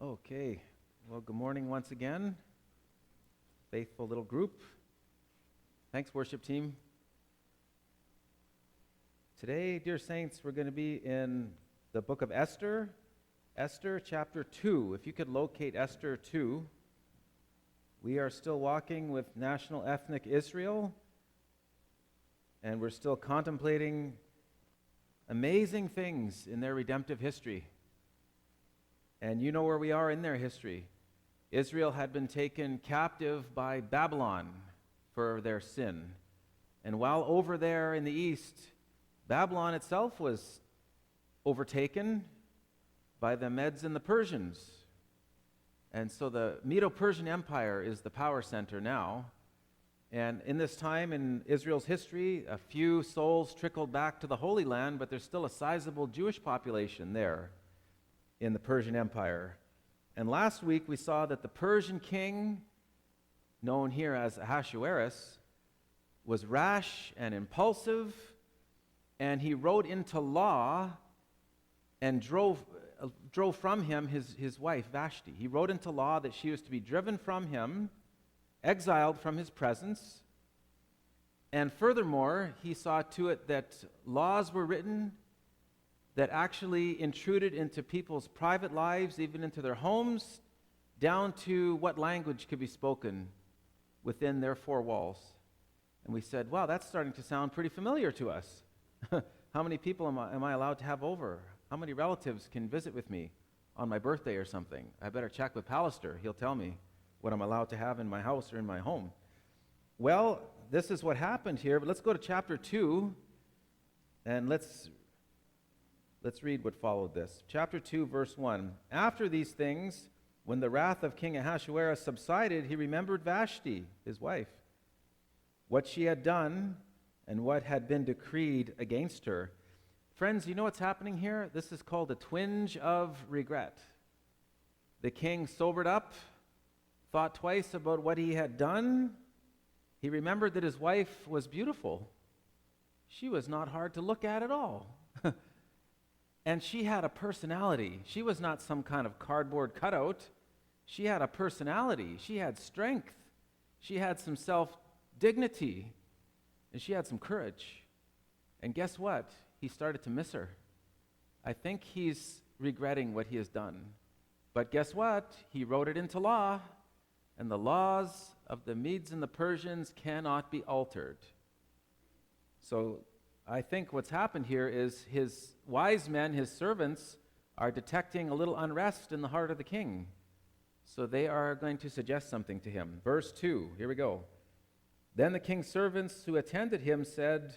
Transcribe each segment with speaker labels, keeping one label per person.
Speaker 1: Okay, well, good morning once again, faithful little group. Thanks, worship team. Today, dear saints, we're going to be in the book of Esther, Esther chapter 2. If you could locate Esther 2, we are still walking with national ethnic Israel, and we're still contemplating amazing things in their redemptive history. And you know where we are in their history. Israel had been taken captive by Babylon for their sin. And while over there in the east, Babylon itself was overtaken by the Medes and the Persians. And so the Medo-Persian Empire is the power center now. And in this time in Israel's history, a few souls trickled back to the Holy Land, but there's still a sizable Jewish population there in the Persian Empire. And last week we saw that the Persian king, known here as Ahasuerus, was rash and impulsive, and he wrote into law and drove from him his wife Vashti. He wrote into law that she was to be driven from him, exiled from his presence, and furthermore, he saw to it that laws were written that actually intruded into people's private lives, even into their homes, down to what language could be spoken within their four walls. And we said, wow, that's starting to sound pretty familiar to us. How many people am I allowed to have over? How many relatives can visit with me on my birthday or something? I better check with Pallister. He'll tell me what I'm allowed to have in my house or in my home. Well, this is what happened here, but let's go to chapter 2, and let's read what followed this. Chapter 2, verse 1. After these things, when the wrath of King Ahasuerus subsided, he remembered Vashti, his wife, what she had done and what had been decreed against her. Friends, you know what's happening here? This is called a twinge of regret. The king sobered up, thought twice about what he had done. He remembered that his wife was beautiful. She was not hard to look at all. And she had a personality. She was not some kind of cardboard cutout. She had a personality. She had strength. She had some self-dignity. And she had some courage. And guess what? He started to miss her. I think he's regretting what he has done. But guess what? He wrote it into law. And the laws of the Medes and the Persians cannot be altered. So I think what's happened here is his wise men, his servants, are detecting a little unrest in the heart of the king. So they are going to suggest something to him. Verse 2, here we go. Then the king's servants who attended him said,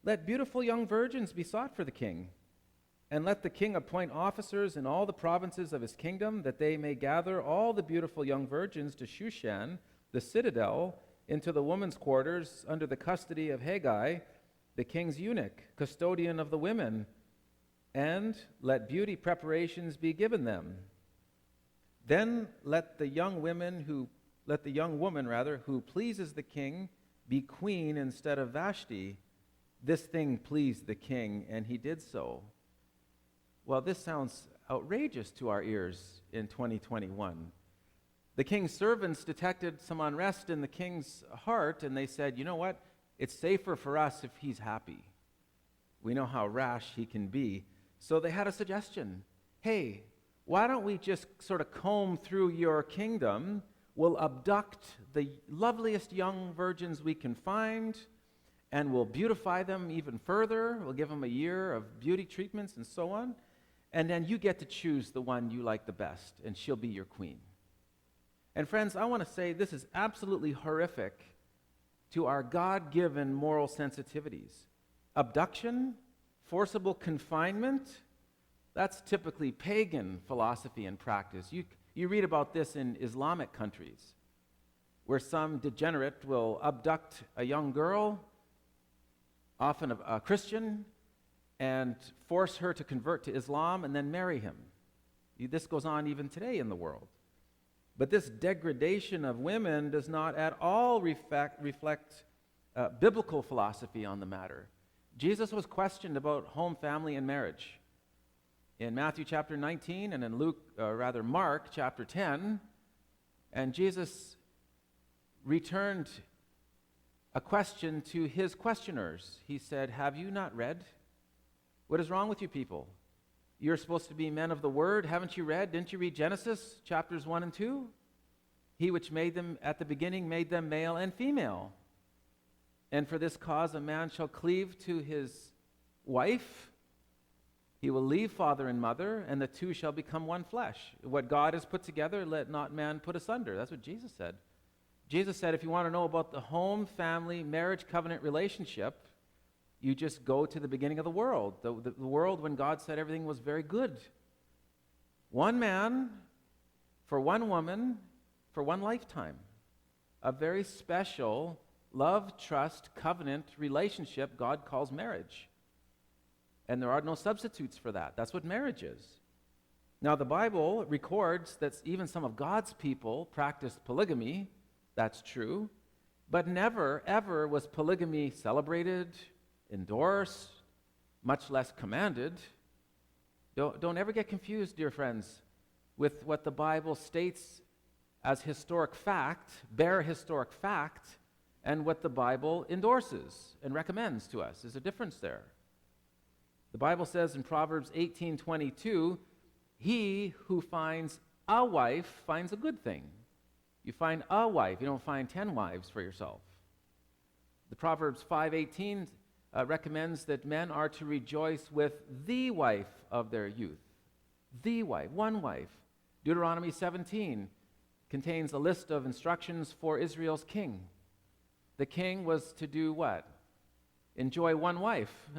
Speaker 1: "Let beautiful young virgins be sought for the king, and let the king appoint officers in all the provinces of his kingdom, that they may gather all the beautiful young virgins to Shushan, the citadel, into the women's quarters under the custody of Haggai, the king's eunuch, custodian of the women, and let beauty preparations be given them. Then let the young woman who pleases the king be queen instead of Vashti. This thing pleased the king, and he did so." Well, this sounds outrageous to our ears in 2021. The king's servants detected some unrest in the king's heart, and they said, you know what? It's safer for us if he's happy. We know how rash he can be. So they had a suggestion. Hey, why don't we just sort of comb through your kingdom? We'll abduct the loveliest young virgins we can find, and we'll beautify them even further. We'll give them a year of beauty treatments and so on. And then you get to choose the one you like the best, and she'll be your queen. And friends, I want to say this is absolutely horrific to our God-given moral sensitivities. Abduction, forcible confinement, that's typically pagan philosophy and practice. You read about this in Islamic countries, where some degenerate will abduct a young girl, often a Christian, and force her to convert to Islam and then marry him. This goes on even today in the world. But this degradation of women does not at all reflect biblical philosophy on the matter. Jesus was questioned about home, family, and marriage. in Matthew chapter 19 and in Mark chapter 10. And Jesus returned a question to his questioners. He said, "Have you not read? What is wrong with you people? You're supposed to be men of the word. Haven't you read? Didn't you read Genesis chapters 1 and 2? He which made them at the beginning made them male and female. And for this cause a man shall cleave to his wife. He will leave father and mother, and the two shall become one flesh. What God has put together, let not man put asunder." That's what Jesus said. Jesus said, if you want to know about the home, family, marriage, covenant relationship, you just go to the beginning of the world. The world when God said everything was very good. One man for one woman for one lifetime. A very special love, trust, covenant relationship God calls marriage. And there are no substitutes for that. That's what marriage is. Now, the Bible records that even some of God's people practiced polygamy. That's true. But never, ever was polygamy celebrated, endorsed, much less commanded. Don't ever get confused, dear friends, with what the Bible states as historic fact, bare historic fact, and what the Bible endorses and recommends to us. There's a difference there. The Bible says in Proverbs 18:22, he who finds a wife finds a good thing. You find a wife, you don't find 10 wives for yourself. The Proverbs 5:18 recommends that men are to rejoice with the wife of their youth. The wife, one wife. Deuteronomy 17 contains a list of instructions for Israel's king. The king was to do what? Enjoy one wife.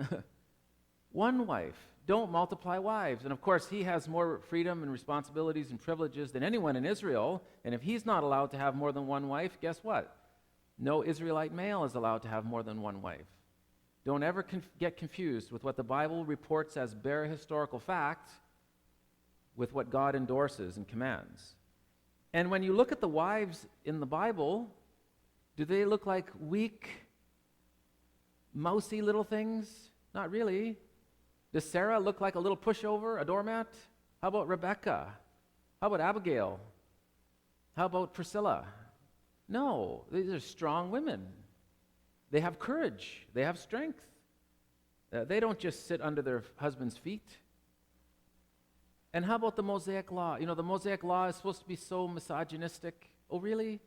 Speaker 1: One wife. Don't multiply wives. And of course, he has more freedom and responsibilities and privileges than anyone in Israel. And if he's not allowed to have more than one wife, guess what? No Israelite male is allowed to have more than one wife. Don't ever get confused with what the Bible reports as bare historical fact with what God endorses and commands. And when you look at the wives in the Bible, do they look like weak, mousy little things? Not really. Does Sarah look like a little pushover, a doormat? How about Rebecca? How about Abigail? How about Priscilla? No, these are strong women. They have courage. They have strength. They don't just sit under their husband's feet. And how about the Mosaic Law? You know, the Mosaic Law is supposed to be so misogynistic. Oh, really?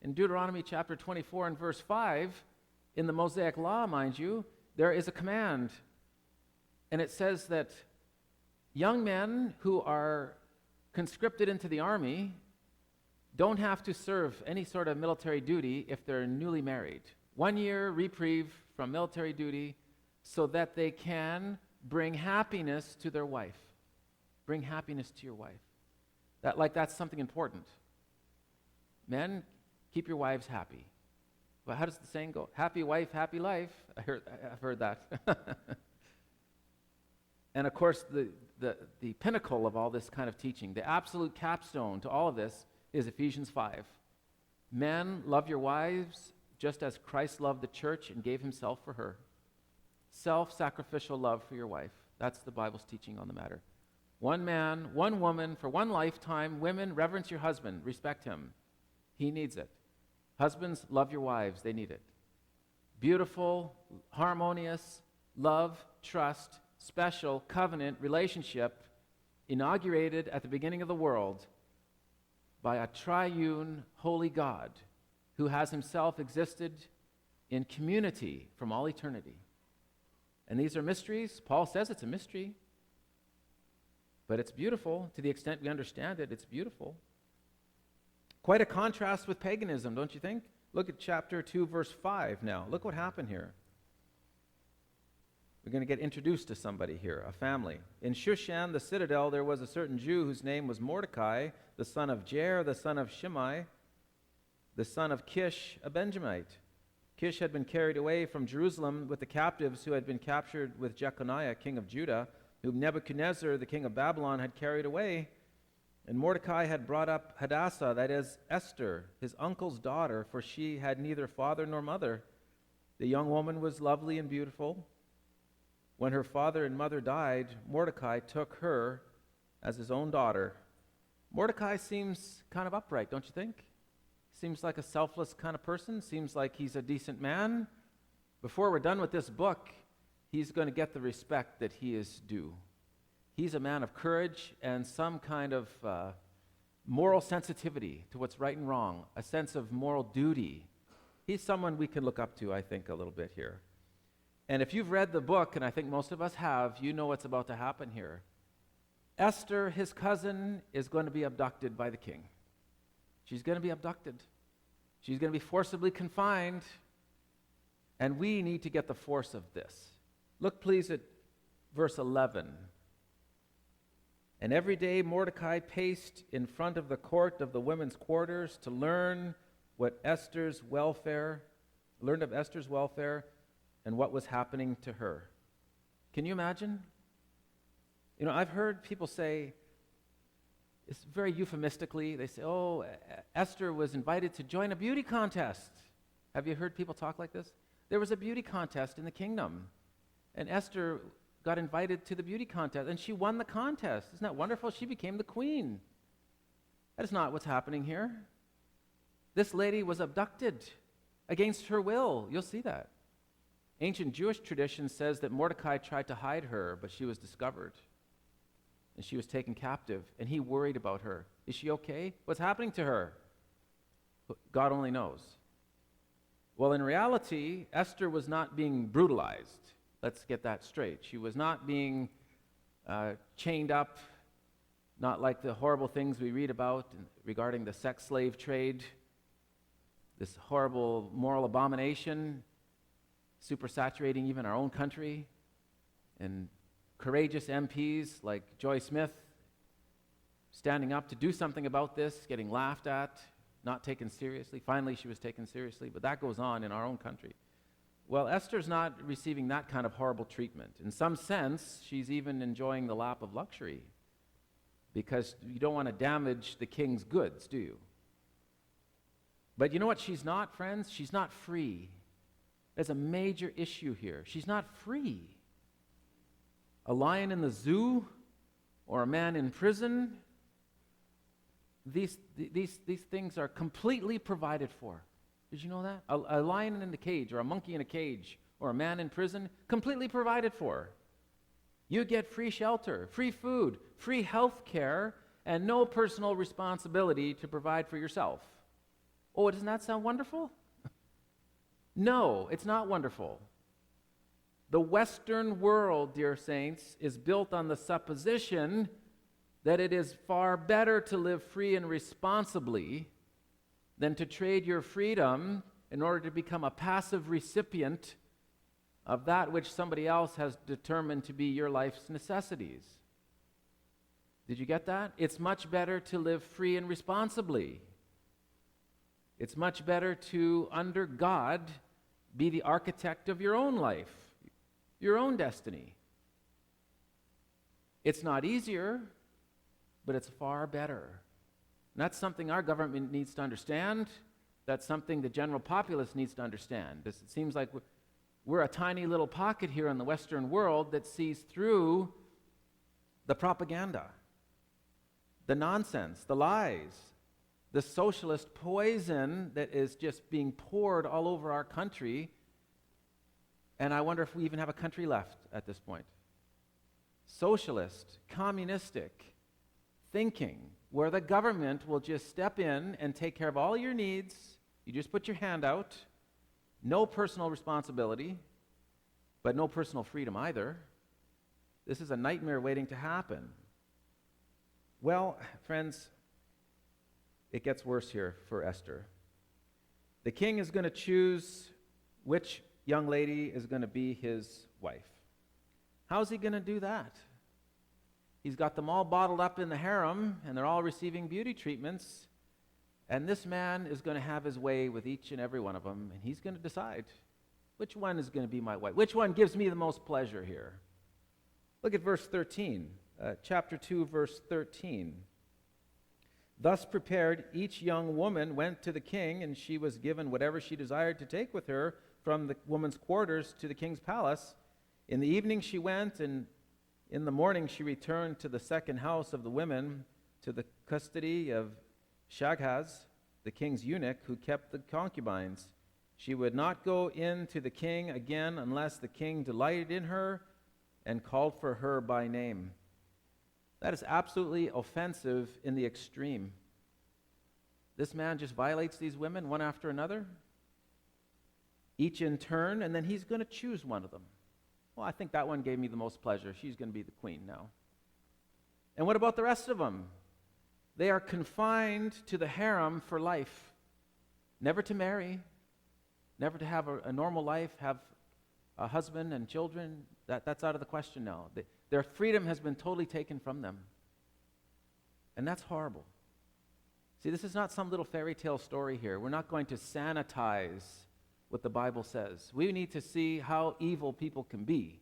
Speaker 1: In Deuteronomy chapter 24 and verse 5, in the Mosaic Law, mind you, there is a command. And it says that young men who are conscripted into the army don't have to serve any sort of military duty if they're newly married. 1 year reprieve from military duty so that they can bring happiness to their wife. Bring happiness to your wife. That's something important. Men, keep your wives happy. Well, how does the saying go? Happy wife, happy life. I've heard that. And of course, the pinnacle of all this kind of teaching, the absolute capstone to all of this is Ephesians 5. Men, love your wives just as Christ loved the church and gave himself for her. Self-sacrificial love for your wife. That's the Bible's teaching on the matter. One man, one woman for one lifetime. Women, reverence your husband. Respect him. He needs it. Husbands, love your wives. They need it. Beautiful, harmonious, love, trust, special covenant relationship inaugurated at the beginning of the world by a triune holy God who has himself existed in community from all eternity. And these are mysteries. Paul says it's a mystery. But it's beautiful. To the extent we understand it, it's beautiful. Quite a contrast with paganism, don't you think? Look at chapter 2, verse 5 now. Look what happened here. We're going to get introduced to somebody here, a family. In Shushan, the citadel, there was a certain Jew whose name was Mordecai, the son of Jair, the son of Shimei, the son of Kish, a Benjamite. Kish had been carried away from Jerusalem with the captives who had been captured with Jeconiah, king of Judah, whom Nebuchadnezzar, the king of Babylon, had carried away. And Mordecai had brought up Hadassah, that is, Esther, his uncle's daughter, for she had neither father nor mother. The young woman was lovely and beautiful. When her father and mother died, Mordecai took her as his own daughter. Mordecai seems kind of upright, don't you think? Seems like a selfless kind of person. Seems like he's a decent man. Before we're done with this book, he's going to get the respect that he is due. He's a man of courage and some kind of moral sensitivity to what's right and wrong, a sense of moral duty. He's someone we can look up to, I think, a little bit here. And if you've read the book, and I think most of us have, you know what's about to happen here. Esther, his cousin, is going to be abducted by the king. She's going to be abducted. She's going to be forcibly confined. And we need to get the force of this. Look, please, at verse 11. And every day Mordecai paced in front of the court of the women's quarters to learn of Esther's welfare and what was happening to her. Can you imagine? You know, I've heard people say, it's very euphemistically, they say, oh, Esther was invited to join a beauty contest. Have you heard people talk like this? There was a beauty contest in the kingdom, and Esther got invited to the beauty contest, and she won the contest. Isn't that wonderful? She became the queen. That is not what's happening here. This lady was abducted against her will. You'll see that. Ancient Jewish tradition says that Mordecai tried to hide her, but she was discovered. And she was taken captive, and he worried about her. Is she okay? What's happening to her? God only knows. Well, in reality, Esther was not being brutalized. Let's get that straight. She was not being chained up, not like the horrible things we read about regarding the sex slave trade, this horrible moral abomination, supersaturating even our own country, and courageous MPs like Joy Smith standing up to do something about this, getting laughed at, not taken seriously. Finally, she was taken seriously, but that goes on in our own country. Well, Esther's not receiving that kind of horrible treatment. In some sense, she's even enjoying the lap of luxury, because you don't want to damage the king's goods, do you? But you know what she's not, friends? She's not free. There's a major issue here. She's not free. A lion in the zoo or a man in prison, these things are completely provided for. Did you know that? A lion in a cage or a monkey in a cage or a man in prison, completely provided for. You get free shelter, free food, free health care, and no personal responsibility to provide for yourself. Oh, doesn't that sound wonderful? No, it's not wonderful. The Western world, dear saints, is built on the supposition that it is far better to live free and responsibly than to trade your freedom in order to become a passive recipient of that which somebody else has determined to be your life's necessities. Did you get that? It's much better to live free and responsibly. It's much better to, under God, be the architect of your own life, your own destiny. It's not easier, but it's far better. And that's something our government needs to understand. That's something the general populace needs to understand. It seems like we're a tiny little pocket here in the Western world that sees through the propaganda, the nonsense, the lies, the socialist poison that is just being poured all over our country. And I wonder if we even have a country left at this point. Socialist, communistic thinking, where the government will just step in and take care of all your needs. You just put your hand out. No personal responsibility, but no personal freedom either. This is a nightmare waiting to happen. Well, friends, it gets worse here for Esther. The king is going to choose which young lady is going to be his wife. How's he going to do that? He's got them all bottled up in the harem, and they're all receiving beauty treatments. And this man is going to have his way with each and every one of them, and he's going to decide which one is going to be my wife. Which one gives me the most pleasure here? Look at verse 13, chapter 2, verse 13. Thus prepared, each young woman went to the king, and she was given whatever she desired to take with her from the woman's quarters to the king's palace. In the evening she went, and in the morning she returned to the second house of the women, to the custody of Shaghaz, the king's eunuch, who kept the concubines. She would not go in to the king again unless the king delighted in her and called for her by name. That is absolutely offensive in the extreme. This man just violates these women one after another, each in turn, and then he's going to choose one of them. Well, I think that one gave me the most pleasure. She's going to be the queen now. And what about the rest of them? They are confined to the harem for life, never to marry, never to have a normal life, have a husband and children. That's out of the question now. Their freedom has been totally taken from them. And that's horrible. See, this is not some little fairy tale story here. We're not going to sanitize what the Bible says. We need to see how evil people can be.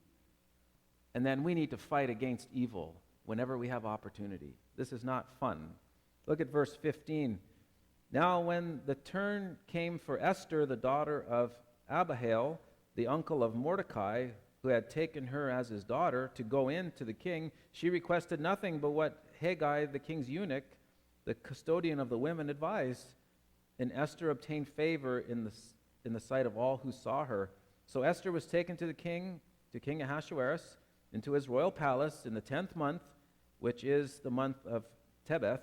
Speaker 1: And then we need to fight against evil whenever we have opportunity. This is not fun. Look at verse 15. Now when the turn came for Esther, the daughter of Abihail, the uncle of Mordecai, who had taken her as his daughter, to go in to the king, she requested nothing but what Haggai, the king's eunuch, the custodian of the women, advised. And Esther obtained favor in the sight of all who saw her. So Esther was taken to King Ahasuerus, into his royal palace in the 10th month, which is the month of Tebeth,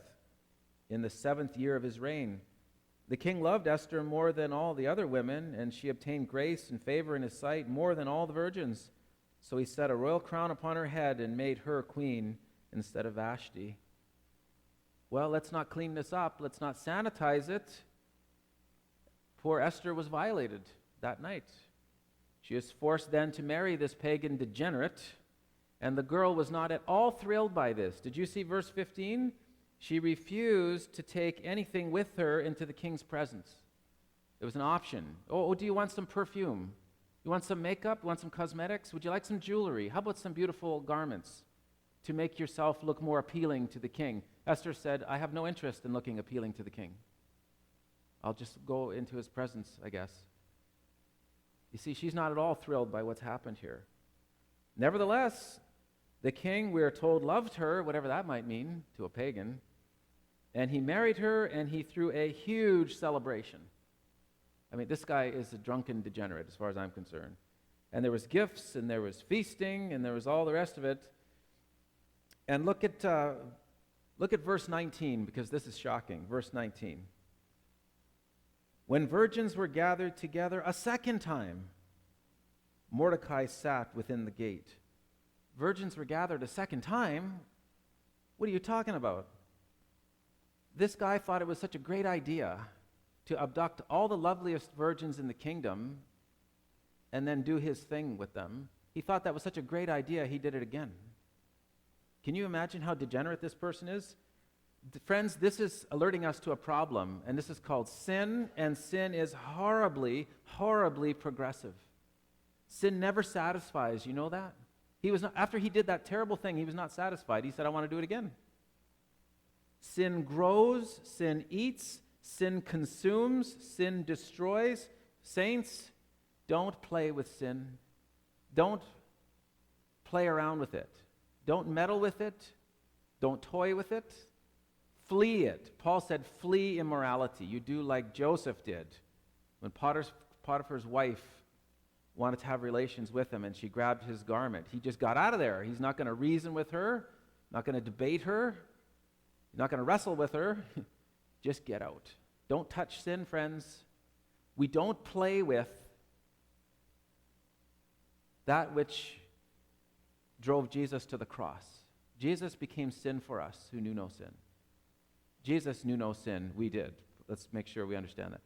Speaker 1: in the 7th year of his reign. The king loved Esther more than all the other women, and she obtained grace and favor in his sight more than all the virgins. So he set a royal crown upon her head and made her queen instead of Vashti. Well, let's not clean this up. Let's not sanitize it. Poor Esther was violated that night. She was forced then to marry this pagan degenerate, and the girl was not at all thrilled by this. Did you see verse 15? She refused to take anything with her into the king's presence. It was an option. Oh, do you want some perfume? You want some makeup? You want some cosmetics? Would you like some jewelry? How about some beautiful garments to make yourself look more appealing to the king? Esther said, I have no interest in looking appealing to the king. I'll just go into his presence, I guess. You see, she's not at all thrilled by what's happened here. Nevertheless, the king, we are told, loved her, whatever that might mean to a pagan, and he married her, and he threw a huge celebration. I mean, this guy is a drunken degenerate as far as I'm concerned. And there was gifts, and there was feasting, and there was all the rest of it. And look at verse 19, because this is shocking. Verse 19. When virgins were gathered together a second time, Mordecai sat within the gate. Virgins were gathered a second time? What are you talking about? This guy thought it was such a great idea to abduct all the loveliest virgins in the kingdom and then do his thing with them. He thought that was such a great idea, he did it again. Can you imagine how degenerate this person is? Friends, this is alerting us to a problem, and this is called sin, and sin is horribly, horribly progressive. Sin never satisfies, you know that? After he did that terrible thing, he was not satisfied. He said, I want to do it again. Sin grows, sin eats, sin consumes, sin destroys. Saints, don't play with sin. Don't play around with it. Don't meddle with it. Don't toy with it. Flee it. Paul said, flee immorality. You do like Joseph did when Potiphar's wife wanted to have relations with him and she grabbed his garment. He just got out of there. He's not going to reason with her, not going to debate her, not going to wrestle with her. Just get out. Don't touch sin, friends. We don't play with that which drove Jesus to the cross. Jesus became sin for us who knew no sin. Jesus knew no sin. We did. Let's make sure we understand that.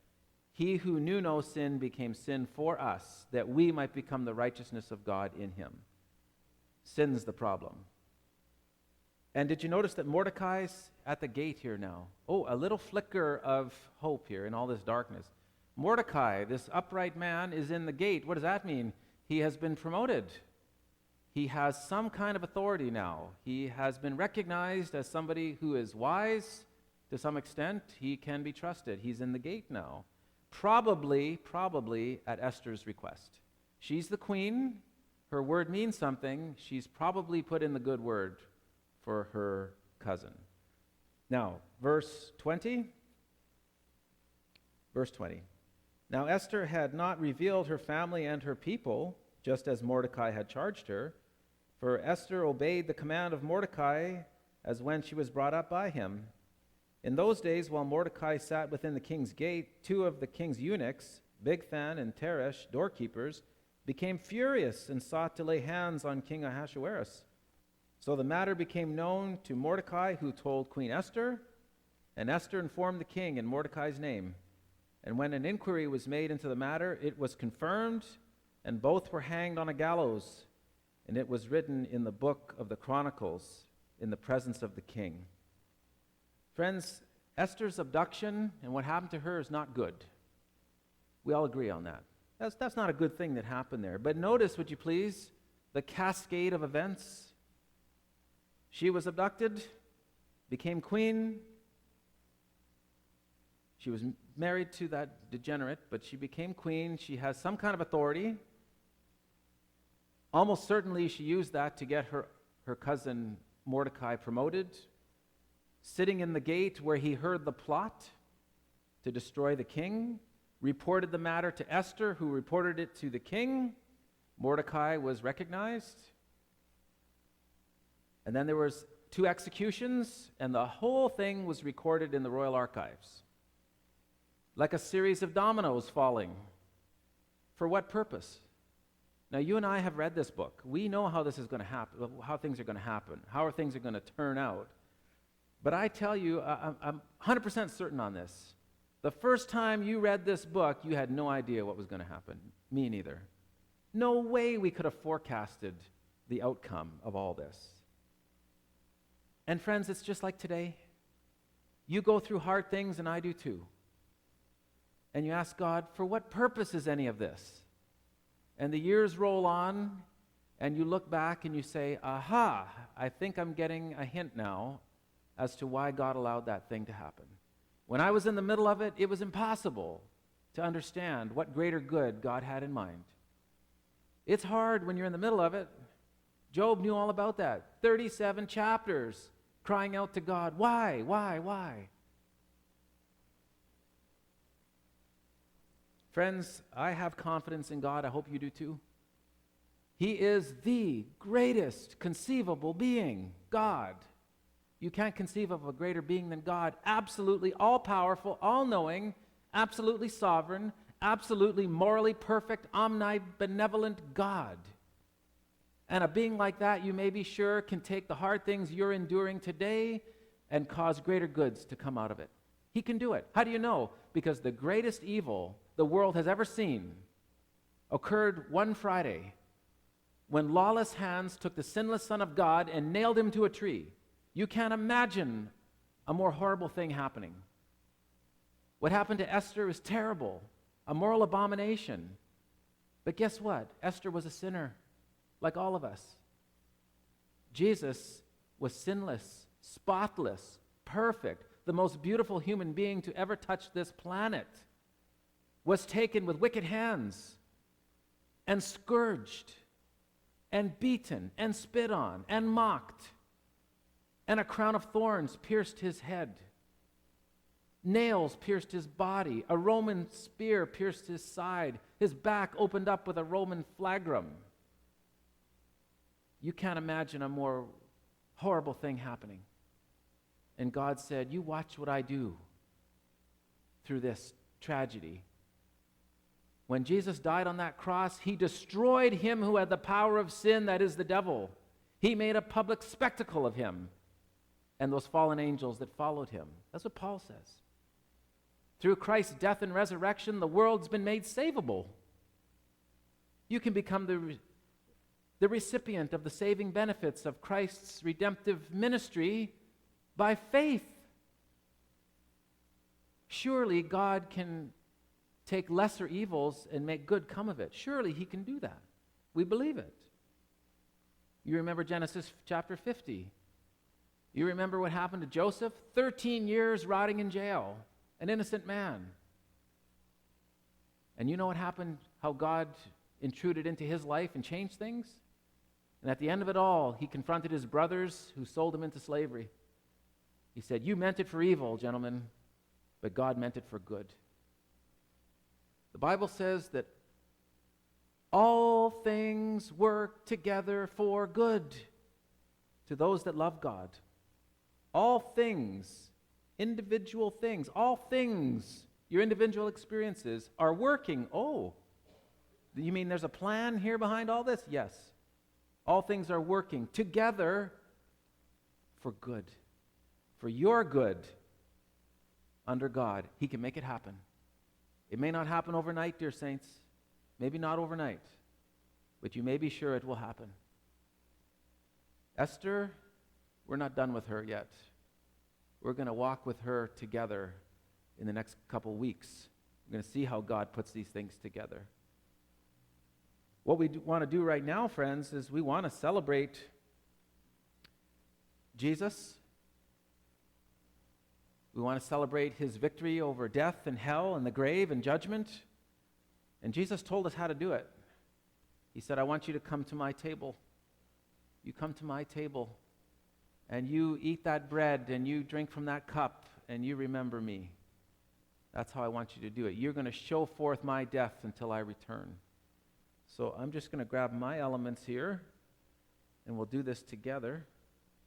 Speaker 1: He who knew no sin became sin for us, that we might become the righteousness of God in him. Sin's the problem. And did you notice that Mordecai's at the gate here now? Oh, a little flicker of hope here in all this darkness. Mordecai, this upright man, is in the gate. What does that mean? He has been promoted. He has some kind of authority now. He has been recognized as somebody who is wise to some extent. He can be trusted. He's in the gate now. Probably at Esther's request. She's the queen. her word means something, she's probably put in the good word for her cousin. Now, verse 20. Verse 20. Now Esther had not revealed her family and her people, just as Mordecai had charged her, for Esther obeyed the command of Mordecai as when she was brought up by him. In those days, while Mordecai sat within the king's gate, two of the king's eunuchs, Bigthan and Teresh, doorkeepers, became furious and sought to lay hands on King Ahasuerus. So the matter became known to Mordecai, who told Queen Esther, and Esther informed the king in Mordecai's name. And when an inquiry was made into the matter, it was confirmed, and both were hanged on a gallows, and it was written in the book of the Chronicles in the presence of the king. Friends, Esther's abduction and what happened to her is not good. We all agree on that. That's not a good thing that happened there. But notice, would you please, the cascade of events. She was abducted, became queen. She was married to that degenerate, but she became queen. She has some kind of authority. Almost certainly she used that to get her cousin Mordecai promoted. Sitting in the gate where he heard the plot to destroy the king, reported the matter to Esther, who reported it to the king. Mordecai was recognized. And then there was 2 executions, and the whole thing was recorded in the royal archives. Like a series of dominoes falling. For what purpose? Now, you and I have read this book. We know how this is going to happen, how things are going to happen, how things are going to turn out. But I tell you, I'm 100% certain on this. The first time you read this book, you had no idea what was going to happen. Me neither. No way we could have forecasted the outcome of all this. And friends, it's just like today. You go through hard things, and I do too. And you ask God, for what purpose is any of this? And the years roll on, and you look back and you say, aha, I think I'm getting a hint now as to why God allowed that thing to happen. When I was in the middle of it, it was impossible to understand what greater good God had in mind. It's hard when you're in the middle of it. Job knew all about that. 37 chapters crying out to God, why? Friends, I have confidence in God. I hope you do too. He is the greatest conceivable being, God. You can't conceive of a greater being than God. Absolutely all-powerful, all-knowing, absolutely sovereign, absolutely morally perfect, omnibenevolent God. And a being like that, you may be sure, can take the hard things you're enduring today and cause greater goods to come out of it. He can do it. How do you know? Because the greatest evil the world has ever seen occurred one Friday when lawless hands took the sinless Son of God and nailed him to a tree. You can't imagine a more horrible thing happening. What happened to Esther is terrible, a moral abomination. But guess what? Esther was a sinner, like all of us. Jesus was sinless, spotless, perfect, the most beautiful human being to ever touch this planet, was taken with wicked hands and scourged and beaten and spit on and mocked. And a crown of thorns pierced his head. Nails pierced his body. A Roman spear pierced his side. His back opened up with a Roman flagrum. You can't imagine a more horrible thing happening. And God said, you watch what I do through this tragedy. When Jesus died on that cross, he destroyed him who had the power of sin, that is the devil. He made a public spectacle of him and those fallen angels that followed him. That's what Paul says. Through Christ's death and resurrection, the world's been made savable. You can become the recipient of the saving benefits of Christ's redemptive ministry by faith. Surely God can take lesser evils and make good come of it. Surely he can do that. We believe it. You remember Genesis chapter 50. You remember what happened to Joseph? 13 years rotting in jail, an innocent man. And you know what happened, how God intruded into his life and changed things. And at the end of it all, he confronted his brothers who sold him into slavery. He said, "You meant it for evil, gentlemen, but God meant it for good." The Bible says that all things work together for good to those that love God. All things, individual things, all things, your individual experiences are working. Oh, you mean there's a plan here behind all this? Yes. All things are working together for good, for your good under God. He can make it happen. It may not happen overnight, dear saints. Maybe not overnight, but you may be sure it will happen. Esther, we're not done with her yet. We're going to walk with her together in the next couple weeks. We're going to see how God puts these things together. What we want to do right now, friends, is we want to celebrate Jesus. We want to celebrate his victory over death and hell and the grave and judgment. And Jesus told us how to do it. He said, "I want you to come to my table. You come to my table, and you eat that bread, and you drink from that cup, and you remember me. That's how I want you to do it. You're going to show forth my death until I return." So I'm just going to grab my elements here, and we'll do this together.